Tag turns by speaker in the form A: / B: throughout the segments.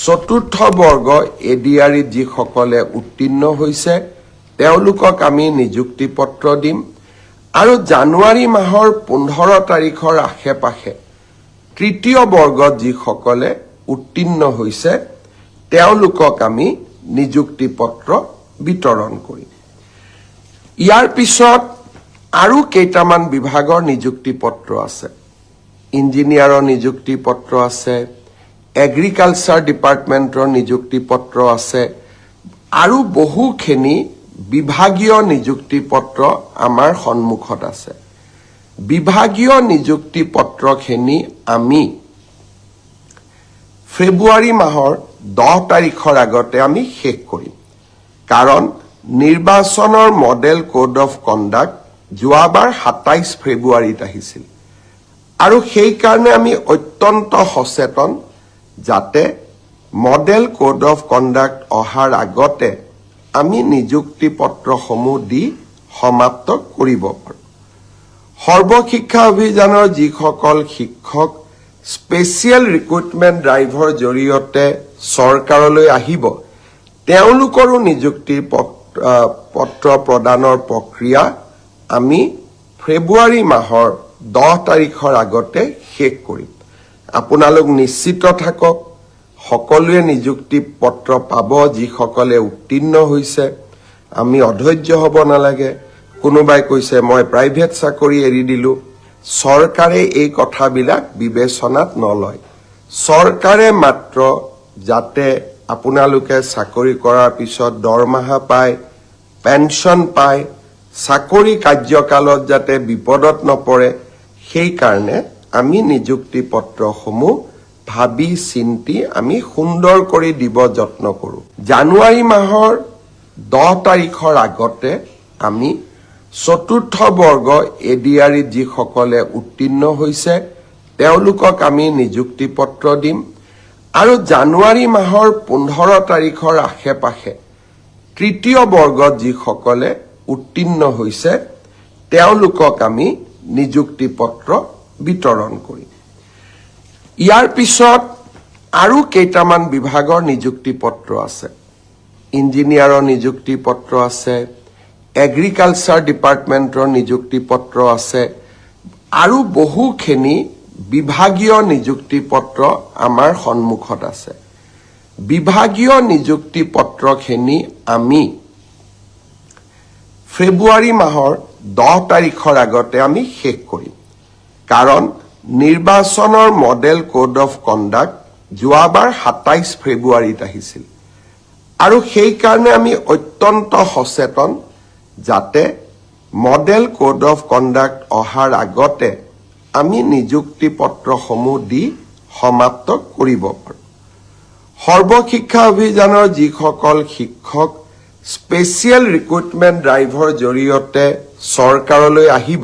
A: চতুৰ্থ বৰ্গ এডিআৰিত যিসকলে উত্তীৰ্ণ হৈছে তেওঁলোকক আমি নিযুক্তি পত্ৰ দিম আৰু জানুৱাৰী মাহৰ 15 তাৰিখৰ আশে-পাশে তৃতীয় বৰ্গত যিসকলে উত্তীৰ্ণ হৈছে তেওঁলোকক আমি নিযুক্তি পত্ৰ বিতৰণ কৰিম। ইয়াৰ পিছত আৰু কেইটামান বিভাগৰ নিযুক্তি পত্ৰ আছে। ইঞ্জিনিয়াৰৰ নিযুক্তি পত্ৰ আছে, এগ্ৰিকালচাৰ ডিপাৰ্টমেণ্টৰ নিযুক্তি পত্ৰ আছে আৰু বহুখিনি বিভাগীয় নিযুক্তি পত্ৰ আমাৰ সন্মুখত আছে। বিভাগীয় নিযুক্তি পত্ৰখিনি আমি ফেব্ৰুৱাৰী মাহৰ 10 তাৰিখৰ আগতে আমি শেষ কৰিম। কাৰণ নিৰ্বাচনৰ মডেল কোড অফ কণ্ডাক্ট যোৱাবাৰ 27 ফেব্ৰুৱাৰীত আহিছিল আৰু সেইকাৰণে আমি অত্যন্ত সচেতন যাতে মডেল কোড অফ কণ্ডাক্ট অহাৰ আগতে আমি নিযুক্তি পত্ৰসমূহ দি সমাপ্ত কৰিব পাৰোঁ। সৰ্বশিক্ষা অভিযানৰ যিসকল শিক্ষক স্পেচিয়েল ৰিক্ৰুটমেণ্ট ড্ৰাইভৰ জৰিয়তে চৰকাৰলৈ আহিব তেওঁলোকৰো নিযুক্তিৰ পত্ৰ প্ৰদানৰ প্ৰক্ৰিয়া আমি ফেব্ৰুৱাৰী মাহৰ 10 তাৰিখৰ আগতে শেষ কৰিম। আপোনালোক নিশ্চিত থাকক, সকলোৱে নিযুক্তি পত্ৰ পাব যিসকলে উত্তীৰ্ণ হৈছে। আমি অধৈৰ্য হ'ব নালাগে। কোনোবাই কৈছে মই প্ৰাইভেট চাকৰি এৰি দিলোঁ। চৰকাৰে এই কথাবিলাক বিবেচনাত নলয়। চৰকাৰে মাত্ৰ যাতে আপোনালোকে চাকৰি কৰাৰ পিছত দৰমহা পায়, পেঞ্চন পায়, চাকৰি কাৰ্যকালত যাতে বিপদত নপৰে সেইকাৰণে আমি নিযুক্তি পত্ৰসমূহ ভাবি চিন্তি আমি সুন্দৰ কৰি দিব যত্ন কৰোঁ। জানুৱাৰী মাহৰ 10 তাৰিখৰ আগতে আমি চতুৰ্থ বৰ্গ এডিআৰিত যিসকলে উত্তীৰ্ণ হৈছে তেওঁলোকক আমি নিযুক্তি পত্ৰ দিম আৰু জানুৱাৰী মাহৰ 15 তাৰিখৰ আশে-পাশে তৃতীয় বৰ্গত যিসকলে উত্তীৰ্ণ হৈছে তেওঁলোকক আমি নিযুক্তি পত্ৰ বিতৰণ কৰিম। ইয়াৰ পিছত আৰু কেইটামান বিভাগৰ নিযুক্তি পত্ৰ আছে। ইঞ্জিনিয়াৰৰ নিযুক্তি পত্ৰ আছে, এগ্ৰিকালচাৰ ডিপাৰ্টমেণ্টৰ নিযুক্তি পত্ৰ আছে আৰু বহুখিনি বিভাগীয় নিযুক্তি পত্ৰ আমাৰ সন্মুখত আছে। বিভাগীয় নিযুক্তি পত্ৰখিনি আমি ফেব্ৰুৱাৰী মাহৰ 10 তাৰিখৰ আগতে আমি শেষ কৰিম। কাৰণ নিৰ্বাচনৰ মডেল কোড অফ কণ্ডাক্ট যোৱাবাৰ 27 ফেব্ৰুৱাৰীত আহিছিল আৰু সেইকাৰণে আমি অত্যন্ত সচেতন যাতে মডেল কোড অফ কণ্ডাক্ট অহাৰ আগতে আমি নিযুক্তি পত্ৰসমূহ দি সমাপ্ত কৰিব পাৰোঁ। সৰ্বশিক্ষা অভিযানৰ যিসকল শিক্ষক স্পেচিয়েল ৰিক্ৰুটমেণ্ট ড্ৰাইভৰ জৰিয়তে চৰকাৰলৈ আহিব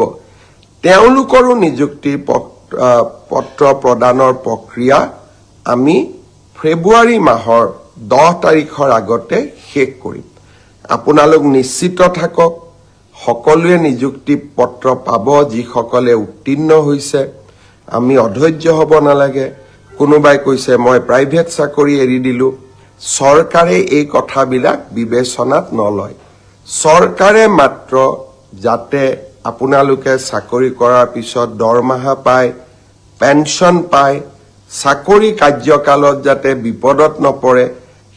A: তেওঁলোকৰো নিযুক্তিৰ পত্ৰ প্ৰদানৰ প্ৰক্ৰিয়া আমি ফেব্ৰুৱাৰী মাহৰ 10 তাৰিখৰ আগতে শেষ কৰিম। আপোনালোক নিশ্চিত থাকক, সকলোৱে নিযুক্তি পত্ৰ পাব যিসকলে উত্তীৰ্ণ হৈছে। আমি অধৈৰ্য হ'ব নালাগে। কোনোবাই কৈছে মই প্ৰাইভেট চাকৰি এৰি দিলোঁ। চৰকাৰে এই কথাবিলাক বিবেচনাত নলয়। চৰকাৰে মাত্ৰ যাতে আপোনালোকে চাকৰি কৰাৰ পিছত দৰমহা পায়, পেঞ্চন পায়, চাকৰি কাৰ্যকালত যাতে বিপদত নপৰে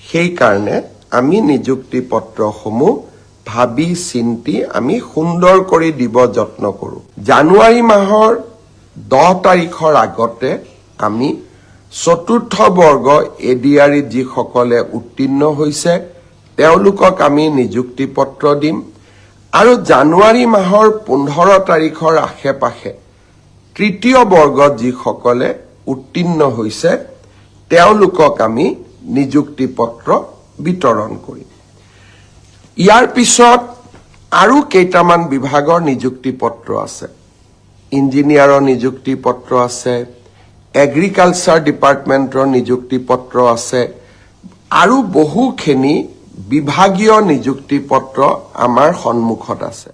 A: সেইকাৰণে আমি নিযুক্তি পত্ৰসমূহ ভাবি চিন্তি আমি সুন্দৰ কৰি দিব যত্ন কৰোঁ। জানুৱাৰী মাহৰ 10 তাৰিখৰ আগতে আমি চতুৰ্থ বৰ্গ এডিআৰিত যিসকলে উত্তীৰ্ণ হৈছে তেওঁলোকক আমি নিযুক্তি পত্ৰ দিম আৰু জানুৱাৰী মাহৰ 15 তাৰিখৰ আশে-পাশে তৃতীয় বৰ্গত যিসকলে উত্তীৰ্ণ হৈছে তেওঁলোকক আমি নিযুক্তি পত্ৰ বিতৰণ কৰিম। ইয়াৰ পিছত আৰু কেইটামান বিভাগৰ নিযুক্তি পত্ৰ আছে। ইঞ্জিনিয়াৰৰ নিযুক্তি পত্ৰ আছে, এগ্ৰিকালচাৰ ডিপাৰ্টমেণ্টৰ নিযুক্তি পত্ৰ আছে আৰু বহুখিনি বিভাগীয় নিযুক্তি পত্ৰ আমাৰ সন্মুখত আছে।